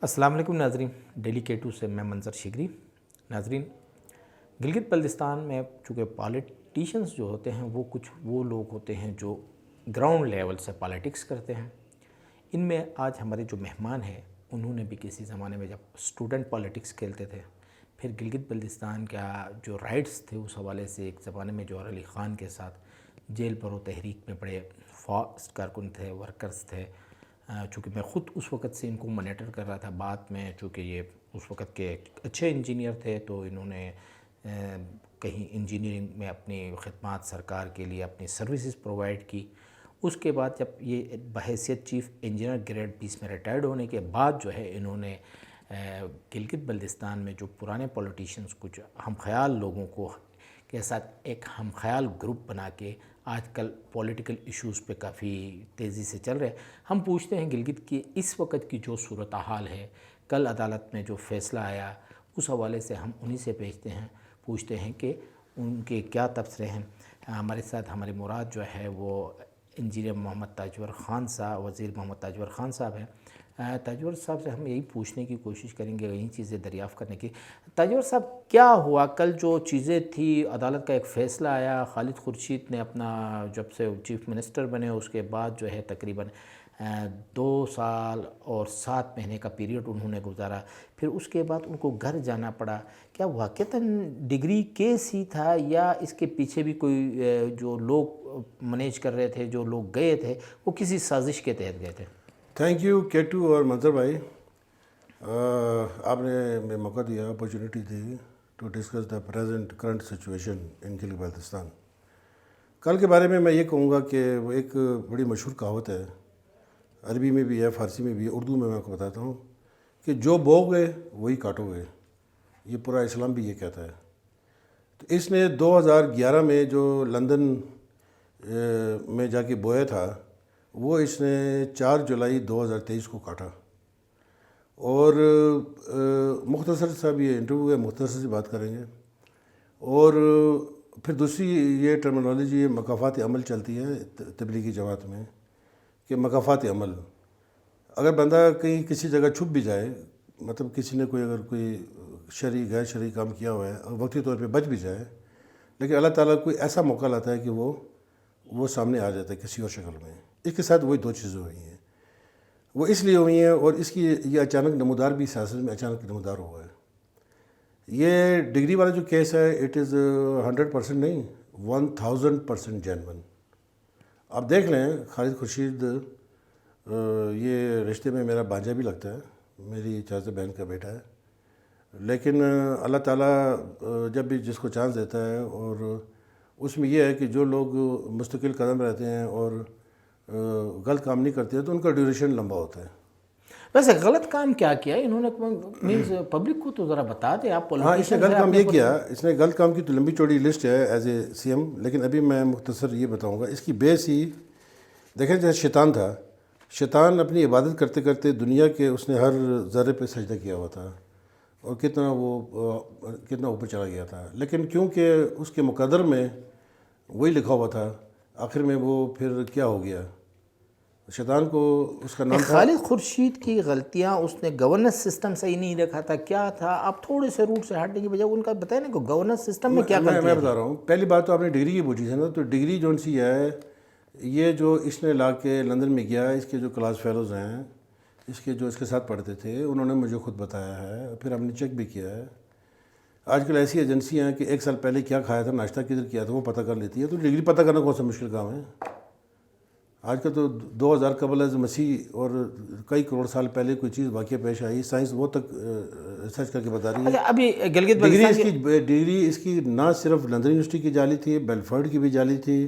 السلام علیکم ناظرین، ڈیلی K2 سے میں منظر شگری۔ ناظرین، گلگت بلتستان میں چونکہ پالیٹیشنز جو ہوتے ہیں وہ لوگ ہوتے ہیں جو گراؤنڈ لیول سے پالیٹکس کرتے ہیں۔ ان میں آج ہمارے جو مہمان ہیں انہوں نے بھی کسی زمانے میں جب اسٹوڈنٹ پالیٹکس کھیلتے تھے، پھر گلگت بلتستان کا جو رائٹس تھے اس حوالے سے ایک زمانے میں جوہر علی خان کے ساتھ جیل برو تحریک میں بڑے فاسٹ کارکن تھے، ورکرز تھے۔ چونکہ میں خود اس وقت سے ان کو مانیٹر کر رہا تھا، بعد میں چونکہ یہ اس وقت کے اچھے انجینئر تھے تو انہوں نے کہیں انجینئرنگ میں اپنی خدمات سرکار کے لیے اپنی سروسز پرووائڈ کی۔ اس کے بعد جب یہ بحیثیت چیف انجینئر گریڈ 20 میں ریٹائرڈ ہونے کے بعد جو ہے انہوں نے گلگت بلتستان میں جو پرانے پولیٹیشنز کچھ ہم خیال لوگوں کو کے ساتھ ایک ہم خیال گروپ بنا کے آج کل پولیٹیکل ایشوز پہ کافی تیزی سے چل رہے ہیں۔ ہم پوچھتے ہیں گلگت کی اس وقت کی جو صورتحال ہے، کل عدالت میں جو فیصلہ آیا اس حوالے سے ہم انہی سے پوچھتے ہیں کہ ان کے کیا تبصرے ہیں۔ ہمارے ساتھ ہمارے مراد جو ہے وہ انجینئر محمد تاجور خان صاحب، وزیر محمد تاجور خان صاحب ہیں۔ تاجور صاحب سے ہم یہی پوچھنے کی کوشش کریں گے، یہی چیزیں دریافت کرنے کی۔ تاجور صاحب، کیا ہوا کل جو چیزیں تھی؟ عدالت کا ایک فیصلہ آیا، خالد خورشید نے اپنا جب سے چیف منسٹر بنے اس کے بعد جو ہے تقریباً 2 سال اور 7 مہینے کا پیریڈ انہوں نے گزارا، پھر اس کے بعد ان کو گھر جانا پڑا۔ کیا واقعتاً ڈگری کیس ہی تھا یا اس کے پیچھے بھی کوئی جو لوگ مینیج کر رہے تھے، جو لوگ گئے تھے، وہ کسی سازش کے تحت گئے تھے؟ تھینک یو K2 اور منظر بھائی، آپ نے ہمیں موقع دیا، opportunity the to discuss the current situation in Gilgit Baltistan. کل کے بارے میں یہ کہوں گا کہ وہ ایک بڑی مشہور کہاوت ہے، عربی میں بھی ہے، فارسی میں بھی ہے، اردو میں آپ کو بتاتا ہوں کہ جو بو گے وہی کاٹو گے۔ یہ پورا اسلام بھی یہ کہتا ہے۔ تو اس نے 2011 میں جو لندن میں جا کے بویا تھا وہ اس نے 4 جولائی 2023 کو کاٹا۔ اور مختصر سا بھی یہ انٹرویو ہے، مختصر سی بات کریں گے۔ اور پھر دوسری یہ ٹرمینالوجی، یہ مکافات عمل چلتی ہے تبلیغی جماعت میں کہ مکافات عمل، اگر بندہ کہیں کسی جگہ چھپ بھی جائے، مطلب کسی نے اگر کوئی شرعی غیر شرعی کام کیا ہوا ہے اور وقتی طور پہ بچ بھی جائے، لیکن اللہ تعالیٰ کوئی ایسا موقع لاتا ہے کہ وہ سامنے آ جاتا ہے کسی اور شکل میں۔ اس کے ساتھ وہی 2 چیزیں ہوئی ہیں، وہ اس لیے ہوئی ہیں اور اس کی یہ اچانک نمودار بھی سیاست میں اچانک نمودار ہوا ہے۔ یہ ڈگری والا جو کیس ہے، اٹ از 100% نہیں، 1000% جینون۔ آپ دیکھ لیں، خالد خورشید یہ رشتے میں میرا بھانجا بھی لگتا ہے، میری چاچا بہن کا بیٹا ہے، لیکن اللہ تعالیٰ جب بھی جس کو چانس دیتا ہے، اور اس میں یہ ہے کہ جو لوگ مستقل قدم رہتے ہیں اور غلط کام نہیں کرتے ہیں تو ان کا ڈیوریشن لمبا ہوتا ہے۔ ویسے غلط کام کیا کیا انہوں نے؟ مینز پبلک کو تو ذرا بتا دیں آپ۔ ہاں، اس نے غلط کام یہ کیا، اس نے غلط کام کی تو لمبی چوڑی لسٹ ہے ایز اے CM، لیکن ابھی میں مختصر یہ بتاؤں گا۔ اس کی بیس ہی دیکھیں، جیسے شیطان تھا، شیطان اپنی عبادت کرتے کرتے دنیا کے اس نے ہر ذرے پہ سجدہ کیا ہوا تھا اور کتنا اوپر چلا گیا تھا، لیکن کیونکہ اس کے مقدر میں وہی لکھا ہوا تھا، آخر میں وہ پھر کیا ہو گیا، شیطان کو اس کا نام تھا۔ خالد خورشید کی غلطیاں، اس نے گورننس سسٹم صحیح نہیں رکھا تھا، کیا تھا؟ آپ تھوڑے سے روٹ سے ہٹنے کی بجائے ان کا بتائیں نا کہ گورننس سسٹم میں کیا غلطیاں میں بتا رہا ہوں۔ پہلی بات تو آپ نے ڈگری کی پوچھی تھی نا، تو ڈگری جو سی ہے، یہ جو اس نے لا کے لندن میں گیا، اس کے جو کلاس فیلوز ہیں، اس کے ساتھ پڑھتے تھے، انہوں نے مجھے خود بتایا ہے، پھر ہم نے چیک بھی کیا ہے۔ آج کل ایسی ایجنسیاں ہیں کہ 1 سال پہلے کیا کھایا تھا، ناشتہ کدھر کیا تھا، وہ پتہ کر لیتی ہے۔ تو ڈگری پتہ کرنا کون سا مشکل کام ہے؟ آج کل تو 2000 قبل از مسیح اور کئی کروڑ سال پہلے کوئی چیز واقعہ پیش آئی، سائنس وہ تک ریسرچ کر کے بتا رہی ہے۔ ابھی گلگت ڈگری اس کی نہ صرف لندن یونیورسٹی کی جعلی تھی، بیلفورڈ کی بھی جعلی تھی،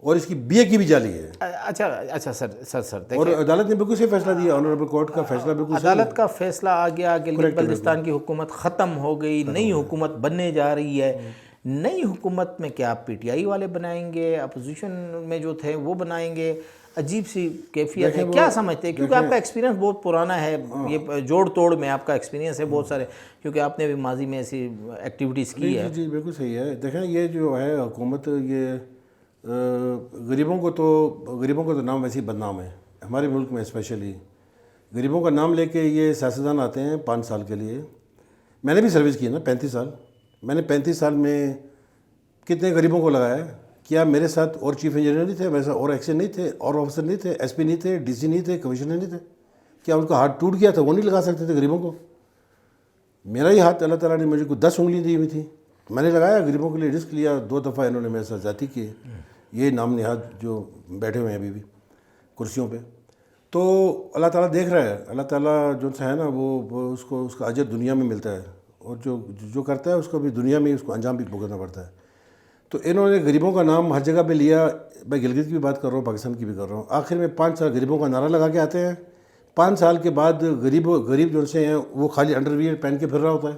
اور اس کی BA کی بھی جعلی ہے۔ اچھا سر اور عدالت نے بالکل صحیح فیصلہ دیا، آنریبل کورٹ کا فیصلہ بالکل صحیح ہے۔ عدالت کا فیصلہ آ گیا، گلگت بلتستان کی حکومت ختم ہو گئی، نئی حکومت بننے جا رہی ہے۔ نئی حکومت میں کیا آپ PTI والے بنائیں گے، اپوزیشن میں جو تھے وہ بنائیں گے؟ عجیب سی کیفیت ہے، کیا سمجھتے ہیں؟ کیونکہ آپ کا ایکسپیرینس بہت پرانا ہے، یہ جوڑ توڑ میں آپ کا ایکسپیرینس ہے بہت سارے، کیونکہ آپ نے بھی ماضی میں ایسی ایکٹیویٹیز کی ہے۔ جی بالکل صحیح ہے۔ دیکھیں، یہ جو ہے حکومت، یہ غریبوں کو تو نام ویسے ہی بدنام ہے ہمارے ملک میں اسپیشلی، غریبوں کا نام لے کے یہ سیاستدان آتے ہیں 5 سال کے لیے. میں نے بھی سروس کی نا 35 سال. میں نے 35 سال میں کتنے غریبوں کو لگایا ہے. کیا میرے ساتھ اور چیف انجینئر نہیں تھے, میرے ساتھ اور ایکشن نہیں تھے, اور آفیسر نہیں تھے, ایس پی نہیں تھے, ڈی سی نہیں تھے, کمشنر نہیں تھے؟ کیا ان کا ہاتھ ٹوٹ گیا تھا, وہ نہیں لگا سکتے تھے غریبوں کو؟ میرا ہی ہاتھ اللہ تعالیٰ نے مجھے کو 10 انگلی دی ہوئی تھی, میں نے لگایا, غریبوں کے لیے رسک لیا. 2 دفعہ انہوں نے میرے ساتھ زیادتی کی, یہ نام نہاد جو بیٹھے ہوئے ہیں ابھی بھی کرسیوں پہ. تو اللہ تعالیٰ دیکھ رہا ہے. اللہ تعالیٰ جو سا ہے نا وہ اس کا اجر دنیا میں ملتا ہے, اور جو کرتا ہے اس کو بھی دنیا میں اس کو انجام بھی بھگتنا پڑتا ہے. تو انہوں نے غریبوں کا نام ہر جگہ پہ لیا. میں گلگت کی بھی بات کر رہا ہوں, پاکستان کی بھی کر رہا ہوں. آخر میں 5 سال غریبوں کا نعرہ لگا کے آتے ہیں. 5 سال کے بعد غریب جو سے ہیں وہ خالی انڈر ویئر پہن کے پھر رہا ہوتا ہے.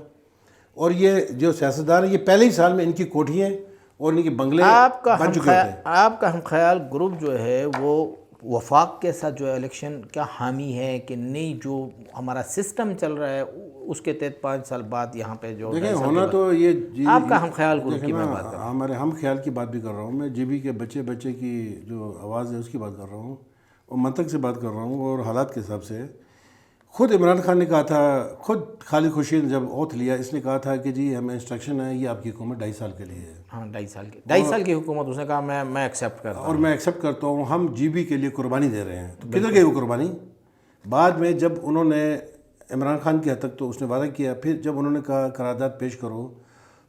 اور یہ جو سیاستدان ہیں, یہ پہلے ہی سال میں ان کی کوٹھیاں اور ان کے بنگلے بن چکے ہوتے ہیں. آپ کا ہم خیال گروپ جو ہے وہ وفاق کے ساتھ جو الیکشن کیا حامی ہے کہ نہیں؟ جو ہمارا سسٹم چل رہا ہے اس کے تحت 5 سال بعد یہاں پہ جو دیکھیں ہونا تو یہ آپ کا ہم خیال گروپ کی میں بات کر رہا ہوں. ہمارے ہم خیال کی بات بھی کر رہا ہوں. میں جی بی کے بچے کی جو آواز ہے اس کی بات کر رہا ہوں, اور منطق سے بات کر رہا ہوں, اور حالات کے حساب سے. خود عمران خان نے کہا تھا, خود خالد خورشید نے جب اوتھ لیا, اس نے کہا تھا کہ جی ہمیں انسٹرکشن ہے, یہ آپ کی حکومت 2.5 سال کے لیے ہے. ہاں 2.5 سال کی حکومت. اس نے کہا میں ایکسیپٹ کرتا ہوں, اور میں ایکسیپٹ کرتا ہوں. ہم جی بی کے لیے قربانی دے رہے ہیں. تو کدھر گئی وہ قربانی؟ بعد میں جب انہوں نے عمران خان کی حد تک تو اس نے وعدہ کیا, پھر جب انہوں نے کہا قرارداد پیش کرو,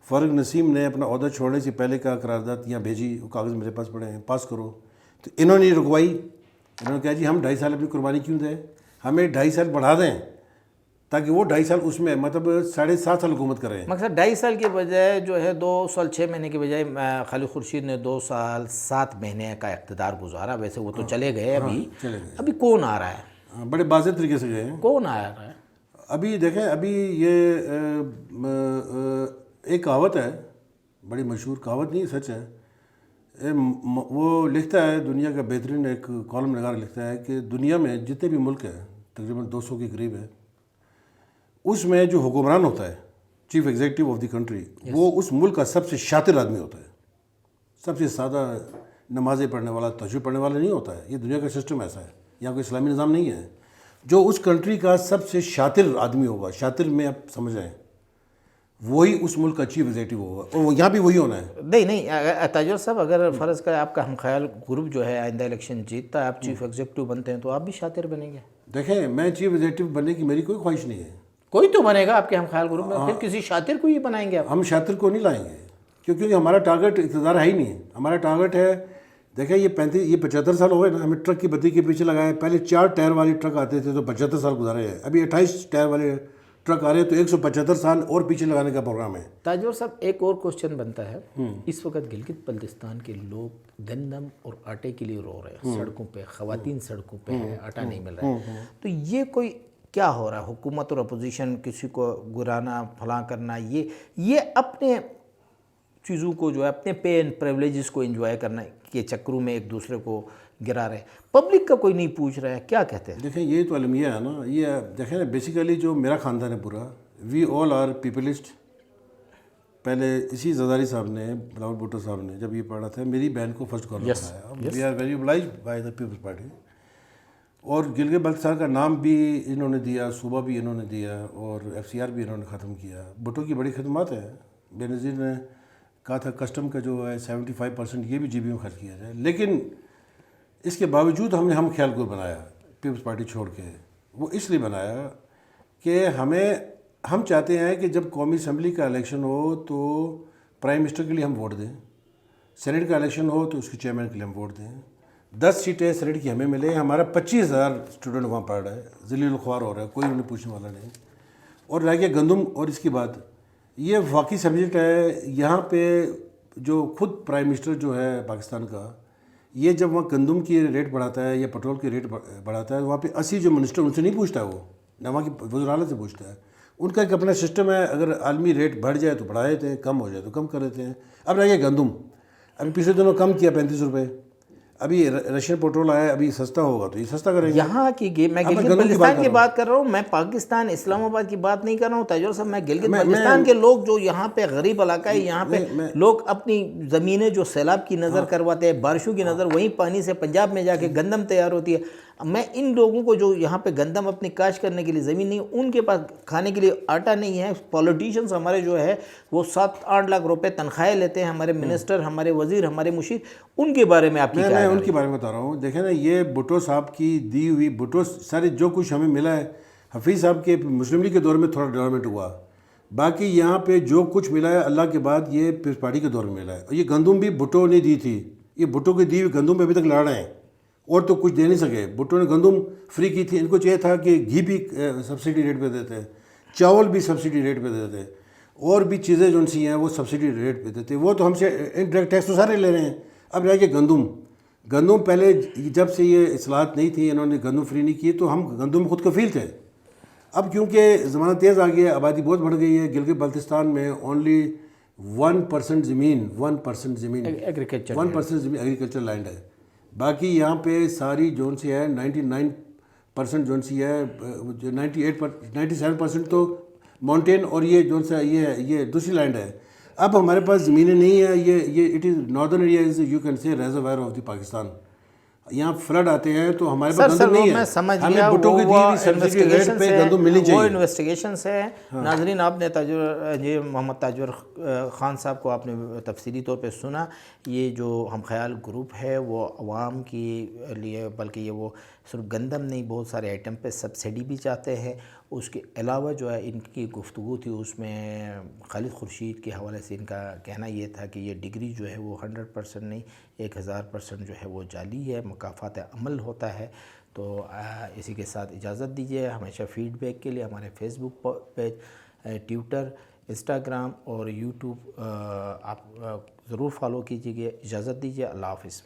فاروق نسیم نے اپنا عہدہ چھوڑنے سے پہلے کہا قرارداد یہاں بھیجی, وہ کاغذ میرے پاس پڑے ہیں, پاس کرو. تو انہوں نے رکوائی. انہوں نے کہا جی ہم 2.5 سال اپنی قربانی کیوں دیں, ہمیں 2.5 سال بڑھا دیں تاکہ وہ 2.5 سال اس میں مطلب 7.5 سال حکومت کریں. مقصد 2.5 سال کے بجائے جو ہے 2 سال 6 مہینے کے بجائے خالد خورشید نے 2 سال 7 مہینے کا اقتدار گزارا. ویسے وہ تو چلے گئے, ابھی کون آ رہا ہے؟ بڑے واضح طریقے سے گئے ہیں. کون آ رہا ہے ابھی دیکھیں, ابھی یہ ایک کہاوت ہے, بڑی مشہور کہاوت نہیں, سچ ہے. وہ لکھتا ہے, دنیا کا بہترین ایک کالم نگار لکھتا ہے کہ دنیا میں جتنے بھی ملک ہیں, تقریباً 200 کے قریب ہے, اس میں جو حکمران ہوتا ہے, chief executive of the country, وہ اس ملک کا سب سے شاطر آدمی ہوتا ہے. سب سے سادہ نمازیں پڑھنے والا, تہجد پڑھنے والا نہیں ہوتا ہے. یہ دنیا کا سسٹم ایسا ہے, یہاں کوئی اسلامی نظام نہیں ہے. جو اس کنٹری کا سب سے شاطر آدمی ہوگا, شاطر میں آپ سمجھ رہے ہیں, وہی اس ملک کا چیف ایگزیکٹو ہوگا, اور یہاں بھی وہی ہونا ہے. نہیں تاجر صاحب, اگر فرض کرے آپ کا ہم خیال گروپ جو ہے آئندہ الیکشن جیتتا ہے, آپ چیف ایگزیکٹو بنتے ہیں, تو آپ بھی شاطر بنیں گے؟ دیکھیں, میں چیف ایگزیکٹو بننے کی میری کوئی خواہش نہیں ہے. کوئی تو بنے گا آپ کے ہم خیال گروپ میں, پھر کسی شاطر کو ہی بنائیں گے آپ. ہم شاطر کو نہیں لائیں گے, کیونکہ ہمارا ٹارگٹ اقتدار ہے ہی نہیں ہے. ہمارا ٹارگٹ ہے, دیکھیں یہ 75 سال ہو گئے نا ہمیں ٹرک کی بتی کے پیچھے لگائے. پہلے 4 ٹائر والے ٹرک آتے تھے تو 75 سال گزارے ہیں. ابھی 28 ٹائر والے ٹرک آ رہے ہیں, تو 175 سال اور پیچھے لگانے کا پروگرام ہے. تاجور صاحب, ایک اور کوشچن بنتا ہے. اس وقت گلگت بلتستان کے لوگ گندم اور آٹے کے لیے رو رہے ہیں سڑکوں پہ, خواتین سڑکوں پہ ہے, آٹا نہیں مل رہا ہے. تو یہ کوئی کیا ہو رہا ہے؟ حکومت اور اپوزیشن کسی کو گرانا, فلاں کرنا, یہ اپنے چیزوں کو جو ہے اپنے پے اینڈ پریولیجز کو انجوائے کرنا کے چکروں میں ایک دوسرے کو گرا رہے. پبلک کا کوئی نہیں پوچھ رہا ہے, کیا کہتے ہیں؟ دیکھیں یہ تو المیہ ہے نا. یہ دیکھیں نا, بیسیکلی جو میرا خاندان ہے پورا, وی آل آر پیپلسٹ. پہلے اسی زرداری صاحب نے, بلاول بھٹو صاحب نے جب یہ پڑھا تھا, میری بہن کو فرسٹ کارنر بنایا. We are very obliged by the Peoples Party. اور گلگت بلتستان کا نام بھی انہوں نے دیا, صوبہ بھی انہوں نے دیا, اور FCR بھی انہوں نے ختم کیا. بھٹو کی بڑی خدمات ہیں. بے نظیر نے کہا تھا کسٹم کا جو ہے 75% یہ بھی جی بی میں خرچ کیا جائے. لیکن اس کے باوجود ہم نے ہم خیال کو بنایا پیپلز پارٹی چھوڑ کے. وہ اس لیے بنایا کہ ہم چاہتے ہیں کہ جب قومی اسمبلی کا الیکشن ہو تو پرائم منسٹر کے لیے ہم ووٹ دیں, سینیٹ کا الیکشن ہو تو اس کے چیئرمین کے لیے ہم ووٹ دیں. 10 سیٹیں سینیٹ کی ہمیں ملے. ہمارا 25,000 اسٹوڈنٹ وہاں پڑھ رہا ہے, ذلیل الخوار ہو رہا ہے, کوئی انہیں پوچھنے والا نہیں. اور رہ گیا گندم اور اس کی بات, یہ واقعی سبجیکٹ ہے. یہاں پہ جو خود پرائم منسٹر جو ہے پاکستان کا, یہ جب وہاں گندم کی ریٹ بڑھاتا ہے یا پیٹرول کی ریٹ بڑھاتا ہے, وہاں پہ 80 جو منسٹر ان سے نہیں پوچھتا, وہ نہ وہاں کی وزیر اعلیٰ سے پوچھتا ہے. ان کا ایک اپنا سسٹم ہے, اگر عالمی ریٹ بڑھ جائے تو بڑھا دیتے ہیں, کم ہو جائے تو کم کر دیتے ہیں. اب رہ گیا گندم, ابھی پچھلے دنوں کم کیا 35 روپے. ابھی رشین پیٹرول آیا, ابھی سستا ہوگا تو یہ سستا کریں گے. یہاں کی میں گلگت بلتستان کی بات کر رہا ہوں, میں پاکستان اسلام آباد کی بات نہیں کر رہا ہوں. تاجر صاحب, میں گلگت بلتستان کے لوگ جو یہاں پہ غریب علاقہ ہے, یہاں پہ لوگ اپنی زمینیں جو سیلاب کی نظر کرواتے ہیں, بارشوں کی نظر, وہیں پانی سے پنجاب میں جا کے گندم تیار ہوتی ہے. میں ان لوگوں کو جو یہاں پہ گندم اپنی کاشت کرنے کے لیے زمین نہیں، ان کے پاس کھانے کے لیے آٹا نہیں ہے، پولیٹیشنز ہمارے جو ہے وہ 7-8 لاکھ روپے تنخواہیں لیتے ہیں، ہمارے منسٹر، ہمارے وزیر، ہمارے مشیر، ان کے بارے میں آپ کی میں ان کے بارے میں بتا رہا ہوں. دیکھیں نا، یہ بھٹو صاحب کی دی ہوئی، بھٹو سارے جو کچھ ہمیں ملا ہے، حفیظ صاحب کے مسلم لیگ کے دور میں تھوڑا ڈیولپمنٹ ہوا، باقی یہاں پہ جو کچھ ملا ہے اللہ کے بعد یہ پیپلز پارٹی کے دور میں ملا ہے. اور یہ گندم بھی بھٹو نے دی تھی، یہ بھٹو کی دی ہوئی گندم پہ ابھی تک لڑ رہے ہیں اور تو کچھ دے نہیں سکے. بھٹو نے گندم فری کی تھی، ان کو چاہیے تھا کہ گھی بھی سبسڈی ریٹ پہ دیتے، چاول بھی سبسڈی ریٹ پہ دیتے، اور بھی چیزیں جو سی ہیں وہ سبسڈی ریٹ پہ دیتے. وہ تو ہم سے انڈائریکٹ ٹیکس تو سارے لے رہے ہیں. اب رہ گیا گندم پہلے جب سے یہ اصلاحات نہیں تھی، انہوں نے گندم فری نہیں کی، تو ہم گندم خود کفیل تھے. اب کیونکہ زمانہ تیز آ گیا ہے، آبادی بہت بڑھ گئی ہے، گلگت بلتستان میں اونلی 1% زمین 1% زمین ایگریکلچر 1% زمین ایگریکلچر لینڈ ہے. باقی یہاں پہ ساری جون سی ہے 99% جون سی ہے، 97% تو ماؤنٹین اور یہ جون سا یہ دوسری لینڈ ہے. اب ہمارے پاس زمینیں نہیں ہیں. یہ it is northern area is you can say reservoir of the Pakistan. یہاں فلڈ آتے ہیں تو ہمارے پاس گندم نہیں ہے. میں سمجھ ہمیں گیا، بھٹو کی دی ہوئی سبسڈی ریٹ پہ گندم ملنی وہ چاہیے. انویسٹیگیشنس ہیں. ناظرین، آپ نے یہ محمد تاجور خان صاحب کو آپ نے تفصیلی طور پہ سنا. یہ جو ہم خیال گروپ ہے وہ عوام کے لیے، بلکہ یہ وہ صرف گندم نہیں، بہت سارے آئٹم پہ سبسڈی بھی چاہتے ہیں. اس کے علاوہ جو ہے ان کی گفتگو تھی، اس میں خالد خورشید کے حوالے سے ان کا کہنا یہ تھا کہ یہ ڈگری جو ہے وہ 100% نہیں، 1000% جو ہے وہ جعلی ہے، مکافات عمل ہوتا ہے. تو اسی کے ساتھ اجازت دیجیے. ہمیشہ فیڈ بیک کے لیے ہمارے فیس بک پیج، ٹویٹر، انسٹاگرام اور یوٹیوب آپ ضرور فالو کیجیے. اجازت دیجیے. اللہ حافظ.